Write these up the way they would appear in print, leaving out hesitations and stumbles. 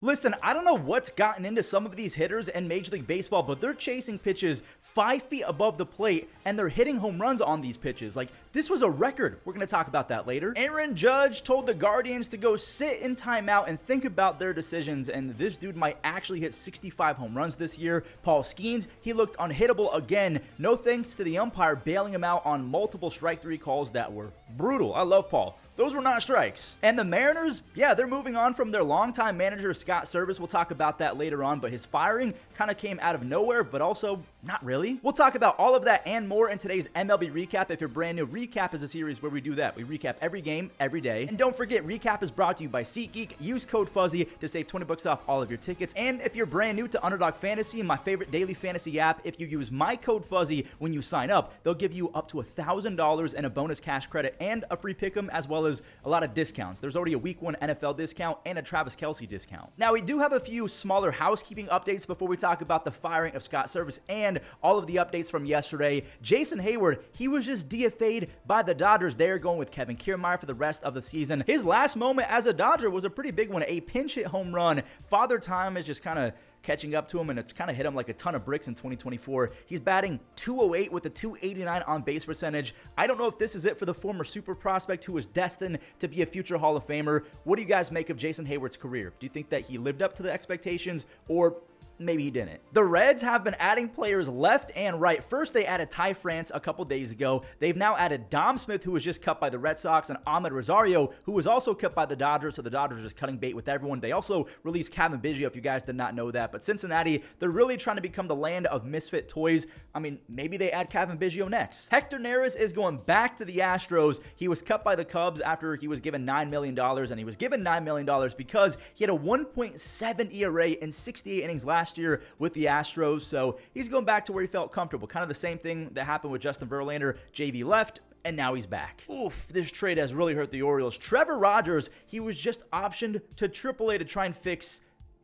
Listen, I don't know what's gotten into some of these hitters in Major League Baseball, but they're chasing pitches 5 feet above the plate, and they're hitting home runs on these pitches. Like, this was a record. We're going to talk about that later. Aaron Judge told the Guardians to go sit in timeout and think about their decisions, and this dude might actually hit 65 home runs this year. Paul Skenes, he looked unhittable again, no thanks to the umpire bailing him out on multiple strike three calls that were brutal. I love Paul. Those were not strikes. And the Mariners, yeah, they're moving on from their longtime manager, Scott Service. We'll talk about that later on, but his firing kind of came out of nowhere, but also not really. We'll talk about all of that and more in today's MLB Recap. If you're brand new, Recap is a series where we do that. We recap every game, every day. And don't forget, Recap is brought to you by SeatGeek. Use code Fuzzy to save 20 bucks off all of your tickets. And if you're brand new to Underdog Fantasy, my favorite daily fantasy app, if you use my code Fuzzy when you sign up, they'll give you up to $1,000 in a bonus cash credit and a free pick'em, as well as a lot of discounts. There's already a week 1 NFL discount and a Travis Kelce discount. Now, we do have a few smaller housekeeping updates before we talk about the firing of Scott Service and all of the updates from yesterday. Jason Hayward, he was just DFA'd by the Dodgers. They're going with Kevin Kiermaier for the rest of the season. His last moment as a Dodger was a pretty big one, a pinch hit home run. Father Time is just kind of catching up to him, and it's kind of hit him like a ton of bricks in 2024. He's batting .208 with a .289 on base percentage. I don't know if this is it for the former super prospect who is destined to be a future Hall of Famer. What do you guys make of Jason Hayward's career? Do you think that he lived up to the expectations, or maybe he didn't? The Reds have been adding players left and right. First, they added Ty France a couple days ago. They've now added Dom Smith, who was just cut by the Red Sox, and Ahmed Rosario, who was also cut by the Dodgers, so the Dodgers are just cutting bait with everyone. They also released Kevin Biggio, if you guys did not know that. But Cincinnati, they're really trying to become the land of misfit toys. I mean, maybe they add Kevin Biggio next. Hector Neris is going back to the Astros. He was cut by the Cubs after he was given $9 million, and he was given $9 million because he had a 1.7 ERA in 68 innings last year with the Astros, so he's going back to where he felt comfortable. Kind of the same thing that happened with Justin Verlander. JV left, and now he's back. Oof, this trade has really hurt the Orioles. Trevor Rogers, he was just optioned to AAA to try and fix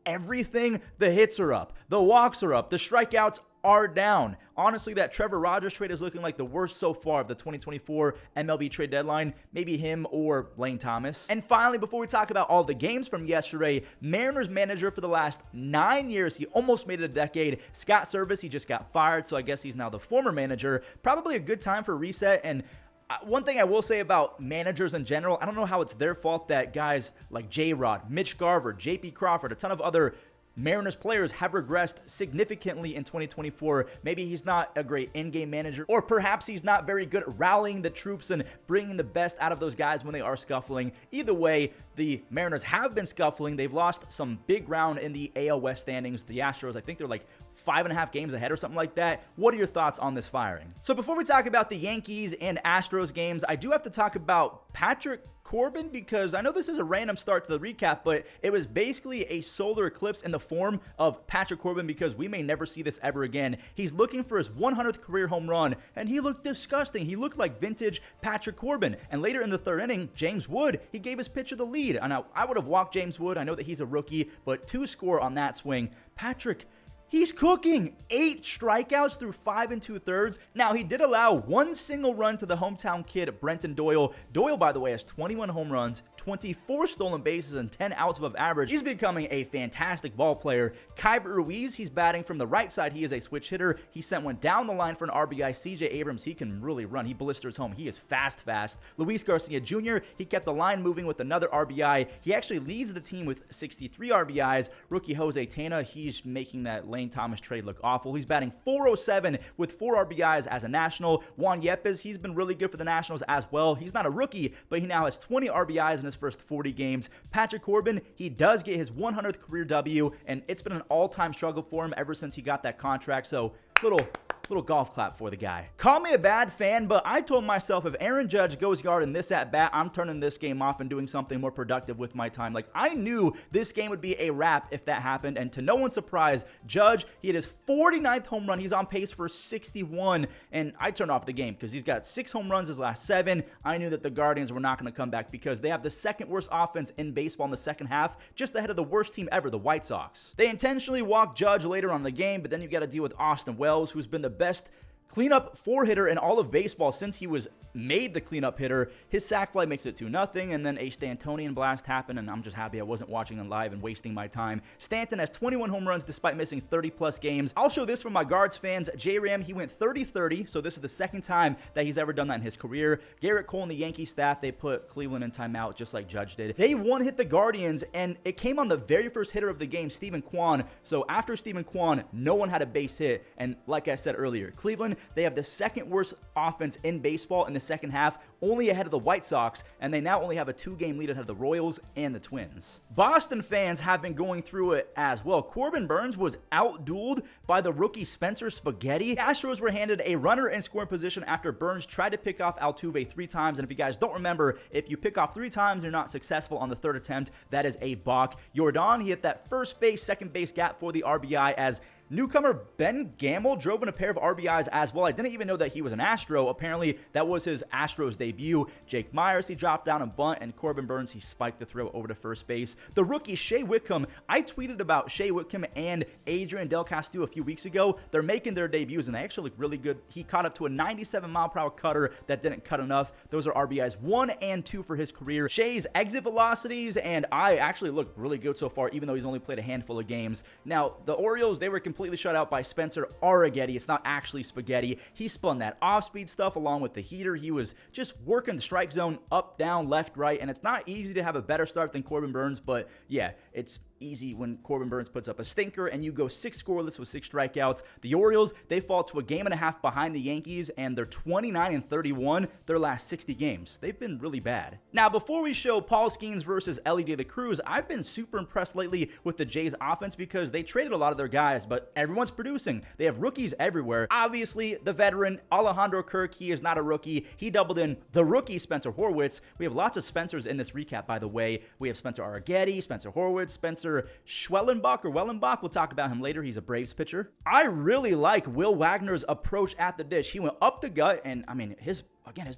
everything. The hits are up, the walks are up, the strikeouts are down. Honestly, that Trevor Rogers trade is looking like the worst so far of the 2024 MLB trade deadline. Maybe him or Lane Thomas. And finally, before we talk about all the games from yesterday, Mariners manager for the last 9 years, he almost made it a decade, Scott Service, he just got fired, so I guess he's now the former manager. Probably a good time for a reset. And one thing I will say about managers in general, I don't know how it's their fault that guys like J-Rod, Mitch Garver, J.P. Crawford, a ton of other Mariners players have regressed significantly in 2024. Maybe he's not a great in-game manager, or perhaps he's not very good at rallying the troops and bringing the best out of those guys when they are scuffling. Either way, the Mariners have been scuffling. They've lost some big ground in the AL West standings. The Astros, I think they're like 5.5 games ahead or something like that. What are your thoughts on this firing? So before we talk about the Yankees and Astros games, I do have to talk about Patrick Corbin, because I know this is a random start to the recap, but it was basically a solar eclipse in the form of Patrick Corbin, because we may never see this ever again. He's looking for his 100th career home run, and he looked disgusting. He looked like vintage Patrick Corbin. And later in the third inning, James Wood, he gave his pitcher the lead. And I would have walked James Wood. I know that he's a rookie, but 2 score on that swing. Patrick, he's cooking. 8 strikeouts through 5 2/3. Now, he did allow 1 single run to the hometown kid, Brenton Doyle. Doyle, by the way, has 21 home runs, 24 stolen bases, and 10 outs above average. He's becoming a fantastic ball player. Kyber Ruiz, he's batting from the right side. He is a switch hitter. He sent one down the line for an RBI. CJ Abrams, he can really run. He blisters home. He is fast. Luis Garcia Jr., he kept the line moving with another RBI. He actually leads the team with 63 RBIs. Rookie Jose Tena, he's making that Lane Thomas trade look awful. He's batting .407 with 4 RBIs as a National. Juan Yepes, he's been really good for the Nationals as well. He's not a rookie, but he now has 20 RBIs in his first 40 games. Patrick Corbin, he does get his 100th career W, and it's been an all-time struggle for him ever since he got that contract, so little golf clap for the guy. Call me a bad fan, but I told myself if Aaron Judge goes yard in this at bat, I'm turning this game off and doing something more productive with my time. Like, I knew this game would be a wrap if that happened, and to no one's surprise, Judge, he hit his 49th home run. He's on pace for 61, and I turned off the game because he's got 6 home runs his last 7. I knew that the Guardians were not going to come back because they have the second worst offense in baseball in the second half, just ahead of the worst team ever, the White Sox. They intentionally walked Judge later on in the game, but then you got to deal with Austin Wells, who's been the best cleanup 4-hitter in all of baseball since he was made the cleanup hitter. His sac fly makes it 2-0, and then a Stantonian blast happened, and I'm just happy I wasn't watching him live and wasting my time. Stanton has 21 home runs despite missing 30-plus games. I'll show this for my Guards fans. J-Ram, he went 30-30, so this is the second time that he's ever done that in his career. Garrett Cole and the Yankee staff, they put Cleveland in timeout just like Judge did. They one-hit the Guardians, and it came on the very first hitter of the game, Steven Kwan. So after Steven Kwan, no one had a base hit, and like I said earlier, Cleveland, they have the second worst offense in baseball in the second half, only ahead of the White Sox, and they now only have a 2-game lead ahead of the Royals and the Twins. Boston fans have been going through it as well. Corbin Burnes was outdueled by the rookie Spencer Spaghetti. The Astros were handed a runner in scoring position after Burnes tried to pick off Altuve 3 times, and if you guys don't remember, if you pick off 3 times and you're not successful on the 3rd attempt, that is a balk. Jordan, he hit that first base, second base gap for the RBI as newcomer Ben Gamel drove in a pair of RBIs as well. I didn't even know that he was an Astro. Apparently, that was his Astros debut. Jake Myers, he dropped down a bunt, and Corbin Burnes, he spiked the throw over to first base. The rookie Shea Whitcomb, I tweeted about Shea Whitcomb and Adrian Del Castillo a few weeks ago. They're making their debuts, and they actually look really good. He caught up to a 97-mile-per-hour cutter that didn't cut enough. Those are RBIs 1 and 2 for his career. Shea's exit velocities and I actually look really good so far, even though he's only played a handful of games. Now, the Orioles, they were completely shut out by Spencer Arrighetti. It's not actually Spaghetti. He spun that off-speed stuff along with the heater. He was just working the strike zone up, down, left, right, and it's not easy to have a better start than Corbin Burnes, but yeah, it's easy when Corbin Burnes puts up a stinker and you go 6 scoreless with 6 strikeouts. The Orioles, they fall to a game and a half behind the Yankees, and they're 29-31 their last 60 games. They've been really bad. Now, before we show Paul Skenes versus Elly De La Cruz, I've been super impressed lately with the Jays offense because they traded a lot of their guys, but everyone's producing. They have rookies everywhere. Obviously, the veteran Alejandro Kirk, he is not a rookie. He doubled in the rookie Spencer Horwitz. We have lots of Spencers in this recap, by the way. We have Spencer Arrighetti, Spencer Horwitz, Spencer Wellenbach. We'll talk about him later. He's a Braves pitcher. I really like Will Wagner's approach at the dish. He went up the gut, and I mean, his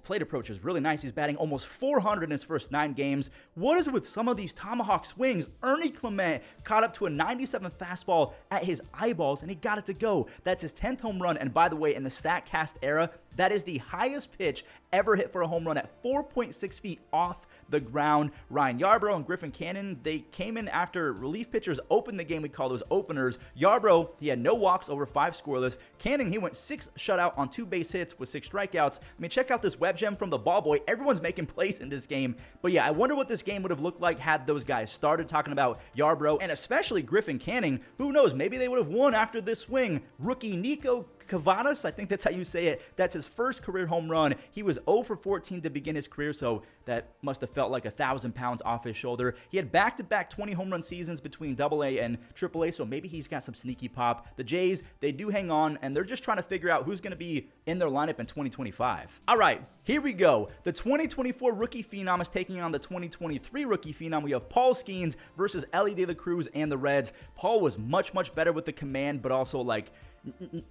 plate approach is really nice. He's batting almost 400 in his first 9 games. What is it with some of these tomahawk swings? Ernie Clement caught up to a 97 fastball at his eyeballs, and he got it to go. That's his 10th home run, and by the way, in the StatCast era, that is the highest pitch ever hit for a home run at 4.6 feet off the ground. Ryan Yarbrough and Griffin Cannon, they came in after relief pitchers opened the game. We call those openers. Yarbrough, he had no walks, over 5 scoreless. Cannon, he went 6 shutout on 2 base hits with 6 strikeouts. I mean, check out this web gem from the ball boy. Everyone's making plays in this game. But yeah, I wonder what this game would have looked like had those guys started. Talking about Yarbrough and especially Griffin Canning. Who knows? Maybe they would have won after this swing. Rookie Nico Cavadas, I think that's how you say it. That's his first career home run. He was 0 for 14 to begin his career, so that must have felt like 1,000 pounds off his shoulder. He had back-to-back 20 home run seasons between AA and AAA, so maybe he's got some sneaky pop. The Jays, they do hang on, and they're just trying to figure out who's going to be in their lineup in 2025. All right, here we go. The 2024 rookie phenom is taking on the 2023 rookie phenom. We have Paul Skenes versus Elly De La Cruz and the Reds. Paul was much better with the command, but also like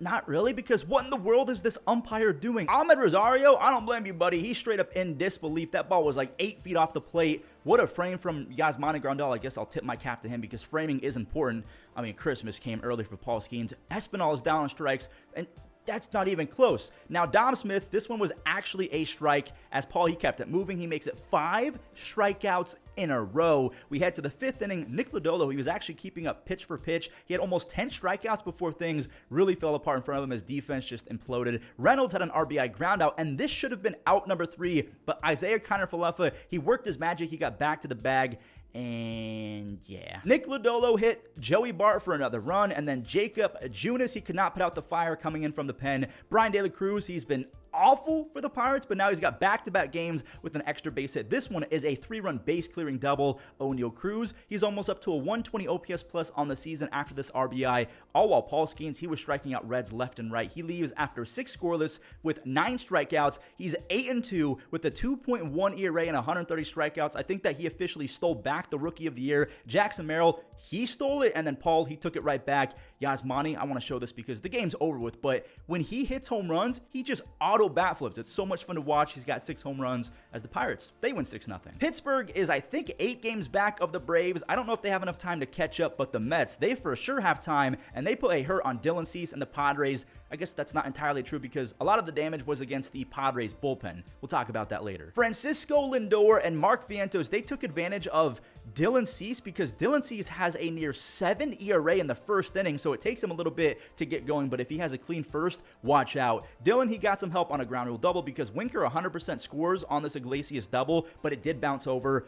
not really, because what in the world is this umpire doing? Ahmed Rosario, I don't blame you, buddy. He's straight up in disbelief. That ball was like 8 feet off the plate. What a frame from Yasmani Grandal. I guess I'll tip my cap to him because framing is important. I mean, Christmas came early for Paul Skenes. Espinal is down on strikes, and that's not even close. Now, Dom Smith, this one was actually a strike as Paul, he kept it moving. He makes it 5 strikeouts in a row. We head to the 5th inning. Nick Lodolo, he was actually keeping up pitch for pitch. He had almost 10 strikeouts before things really fell apart in front of him. His defense just imploded. Reynolds had an RBI ground out, and this should have been out number 3, but Isaiah Kiner-Falefa, he worked his magic. He got back to the bag. And yeah, Nick Lodolo hit Joey Bart for another run, and then Jacob Junis, he could not put out the fire coming in from the pen. Brian De La Cruz, he's been awful for the Pirates, but now he's got back-to-back games with an extra base hit. This one is a 3-run base-clearing double. O'Neal Cruz, he's almost up to a 120 OPS plus on the season after this RBI, all while Paul Skenes, he was striking out Reds left and right. He leaves after 6 scoreless with 9 strikeouts. He's 8-2 with a 2.1 ERA and 130 strikeouts. I think that he officially stole back the Rookie of the Year. Jackson Merrill, he stole it, and then Paul, he took it right back. Yasmani, I want to show this because the game's over with, but when he hits home runs, he just auto auto bat flips. It's so much fun to watch. He's got 6 home runs as the Pirates, they win 6-0. Pittsburgh is, I think, 8 games back of the Braves. I don't know if they have enough time to catch up, but the Mets, they for sure have time, and they put a hurt on Dylan Cease and the Padres. I guess that's not entirely true because a lot of the damage was against the Padres bullpen. We'll talk about that later. Francisco Lindor and Mark Vientos, they took advantage of Dylan Cease because Dylan Cease has a near 7 ERA in the first inning, so it takes him a little bit to get going, but if he has a clean first, watch out. Dylan, he got some help on a ground rule double because Winker 100% scores on this Iglesias double, but it did bounce over.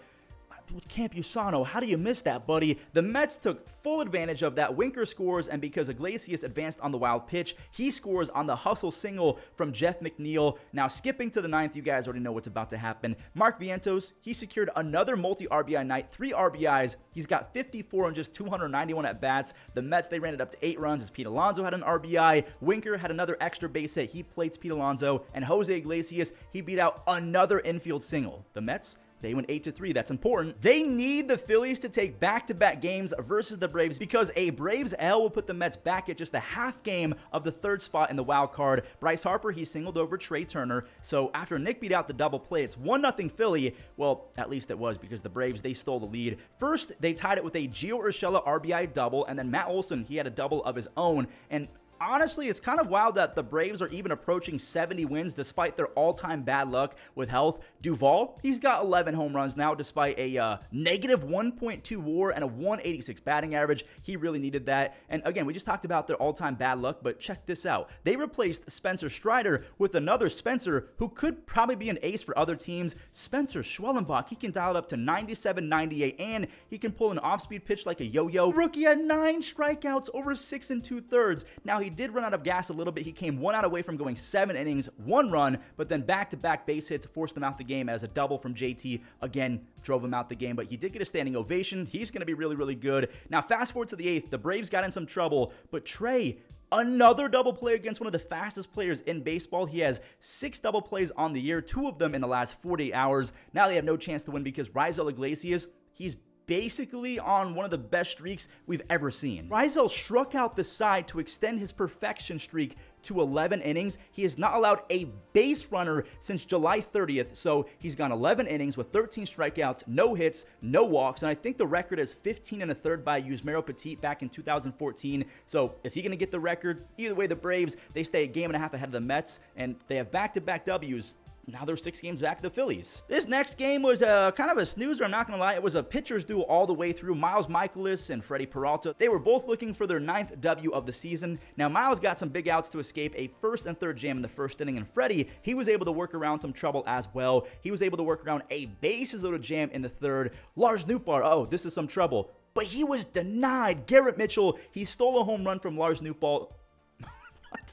Campusano, how do you miss that, buddy? The Mets took full advantage of that. Winker scores, and because Iglesias advanced on the wild pitch, he scores on the hustle single from Jeff McNeil. Now, skipping to the 9th, you guys already know what's about to happen. Mark Vientos, he secured another multi-RBI night, 3 RBIs. He's got 54 on just 291 at-bats. The Mets, they ran it up to 8 runs as Pete Alonso had an RBI. Winker had another extra base hit. He plates Pete Alonso, and Jose Iglesias, he beat out another infield single. The Mets, they went 8-3. That's important. They need the Phillies to take back-to-back games versus the Braves because a Braves L will put the Mets back at just a half game of the 3rd spot in the wild card. Bryce Harper, he singled over Trey Turner. So after Nick beat out the double play, it's 1-0 Philly. Well, at least it was because the Braves, they stole the lead. First, they tied it with a Gio Urshela RBI double, and then Matt Olson, he had a double of his own. And honestly, it's kind of wild that the Braves are even approaching 70 wins despite their all-time bad luck with health. Duvall, he's got 11 home runs now despite a negative 1.2 WAR and a 186 batting average. He really needed that. And again, we just talked about their all-time bad luck, but check this out. They replaced Spencer Strider with another Spencer who could probably be an ace for other teams. Spencer Schwellenbach, he can dial it up to 97, 98, and he can pull an off-speed pitch like a yo-yo. Rookie had 9 strikeouts over 6 2/3. Now, he did run out of gas a little bit. He came 1 out away from going 7 innings, 1 run, but then back-to-back base hits forced him out the game as a double from JT again drove him out the game, but he did get a standing ovation. He's going to be really, really good. Now, fast forward to the 8th. The Braves got in some trouble, but Trey, another double play against one of the fastest players in baseball. He has 6 double plays on the year, 2 of them in the last 48 hours. Now they have no chance to win because Raisel Iglesias, he's basically on one of the best streaks we've ever seen. Raisel struck out the side to extend his perfection streak to 11 innings. He has not allowed a base runner since July 30th, so he's gone 11 innings with 13 strikeouts, no hits, no walks, and I think the record is 15 1/3 by Yusmeiro Petit back in 2014. So is he going to get the record? Either way, the Braves, they stay a game and a half ahead of the Mets, and they have back-to-back W's. Now they're 6 games back to the Phillies. This next game was kind of a snoozer, I'm not going to lie. It was a pitcher's duel all the way through. Miles Mikolas and Freddie Peralta, they were both looking for their 9th W of the season. Now, Miles got some big outs to escape a 1st and 3rd jam in the 1st inning, and Freddie, he was able to work around some trouble as well. He was able to work around a bases-loaded jam in the 3rd. Lars Nootbaar, oh, this is some trouble. But he was denied. Garrett Mitchell, he stole a home run from Lars Nootbaar.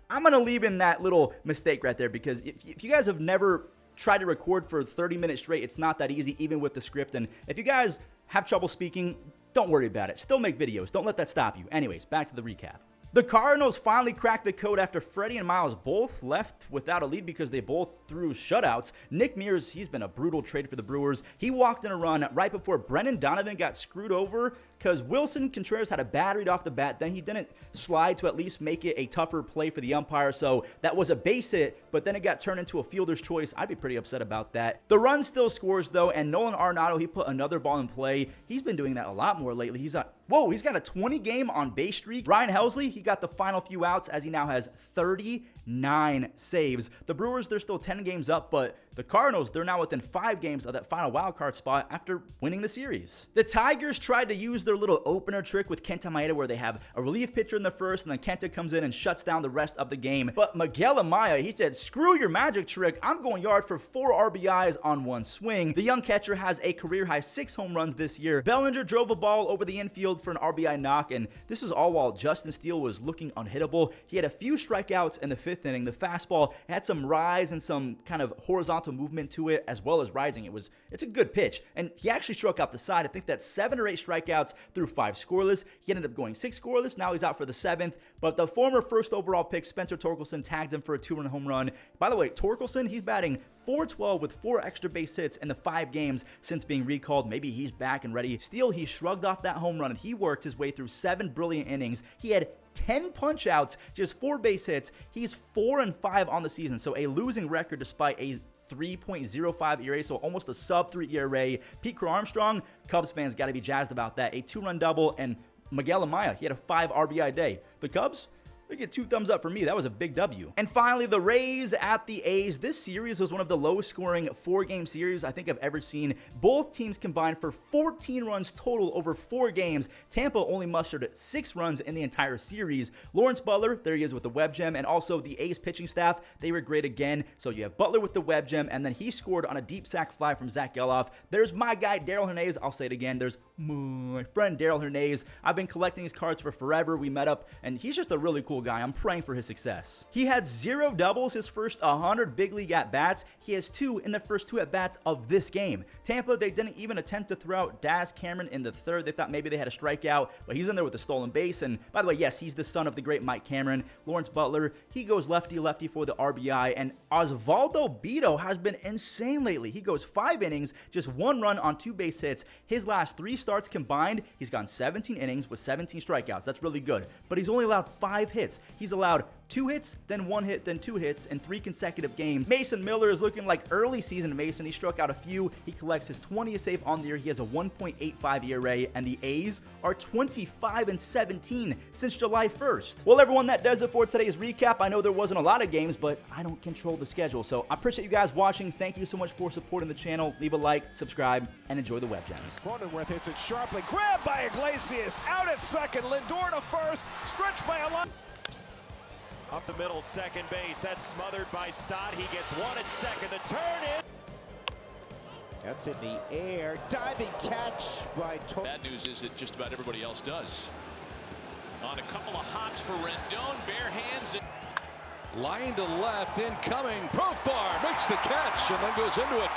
I'm going to leave in that little mistake right there because if you guys have never tried to record for 30 minutes straight, it's not that easy, even with the script. And if you guys have trouble speaking, don't worry about it. Still make videos. Don't let that stop you. Anyways, back to the recap. The Cardinals finally cracked the code after Freddie and Miles both left without a lead because they both threw shutouts. Nick Mears, he's been a brutal trade for the Brewers. He walked in a run right before Brendan Donovan got screwed over because Wilson Contreras had a bad read off the bat. Then he didn't slide to at least make it a tougher play for the umpire. So that was a base hit, but then it got turned into a fielder's choice. I'd be pretty upset about that. The run still scores, though, and Nolan Arenado, he put another ball in play. He's been doing that a lot more lately. He's got a 20-game on base streak. Ryan Helsley, he got the final few outs as he now has 39 saves. The Brewers, they're still 10 games up, but the Cardinals, they're now within 5 games of that final wildcard spot after winning the series. The Tigers tried to use their little opener trick with Kenta Maeda where they have a relief pitcher in the first and then Kenta comes in and shuts down the rest of the game. But Miguel Amaya, he said, screw your magic trick. I'm going yard for 4 RBIs on 1 swing. The young catcher has a career-high 6 home runs this year. Bellinger drove a ball over the infield for an RBI knock, and this was all while Justin Steele was looking unhittable. He had a few strikeouts in the 5th inning. The fastball had some rise and some kind of horizontal movement to it as well as rising. It's a good pitch, and he actually struck out the side. I think that's 7 or 8 strikeouts through 5 scoreless. He ended up going 6 scoreless. Now he's out for the 7th, but the former 1st overall pick Spencer Torkelson tagged him for a 2-run home run. By the way, Torkelson, he's batting 412 with 4 extra base hits in the 5 games since being recalled. Maybe he's back and ready. Still, he shrugged off that home run and he worked his way through 7 brilliant innings. He had 10 punch outs, just 4 base hits. He's 4-5 on the season, so a losing record despite a 3.05 ERA, so almost a sub-3 ERA. Pete Crow Armstrong, Cubs fans got to be jazzed about that. A 2-run double, and Miguel Amaya, he had a 5 RBI day. The Cubs, they get 2 thumbs up for me. That was a big W. And finally, the Rays at the A's. This series was one of the lowest scoring 4-game series I think I've ever seen. Both teams combined for 14 runs total over 4 games. Tampa only mustered 6 runs in the entire series. Lawrence Butler, there he is with the web gem, and also the A's pitching staff, they were great again. So you have Butler with the web gem, and then he scored on a deep sac fly from Zach Geloff. There's my guy, Darell Hernandez. I'll say it again. There's my friend, Darell Hernandez. I've been collecting his cards for forever. We met up, and he's just a really cool guy. I'm praying for his success. He had 0 doubles his first 100 big league at-bats. He has 2 in the first 2 at-bats of this game. Tampa, they didn't even attempt to throw out Daz Cameron in the 3rd. They thought maybe they had a strikeout, but he's in there with a stolen base. And by the way, yes, he's the son of the great Mike Cameron. Lawrence Butler, he goes lefty-lefty for the RBI. And Osvaldo Bido has been insane lately. He goes 5 innings, just 1 run on 2 base hits. His last 3 starts combined, he's gone 17 innings with 17 strikeouts. That's really good. But he's only allowed 5 hits. He's allowed 2 hits, then 1 hit, then 2 hits in 3 consecutive games. Mason Miller is looking like early season Mason. He struck out a few. He collects his 20th save on the year. He has a 1.85 ERA, and the A's are 25-17 since July 1st. Well, everyone, that does it for today's recap. I know there wasn't a lot of games, but I don't control the schedule, so I appreciate you guys watching. Thank you so much for supporting the channel. Leave a like, subscribe, and enjoy the web gems. Cronenworth hits it sharply. Grabbed by Iglesias. Out at second. Lindor to first. Stretched by a line. Up the middle, second base. That's smothered by Stott. He gets 1 at second. The turn in. That's in the air. Diving catch by Bad news is that just about everybody else does. On a couple of hops for Rendon. Bare hands. Line to left, incoming. Profar makes the catch and then goes into a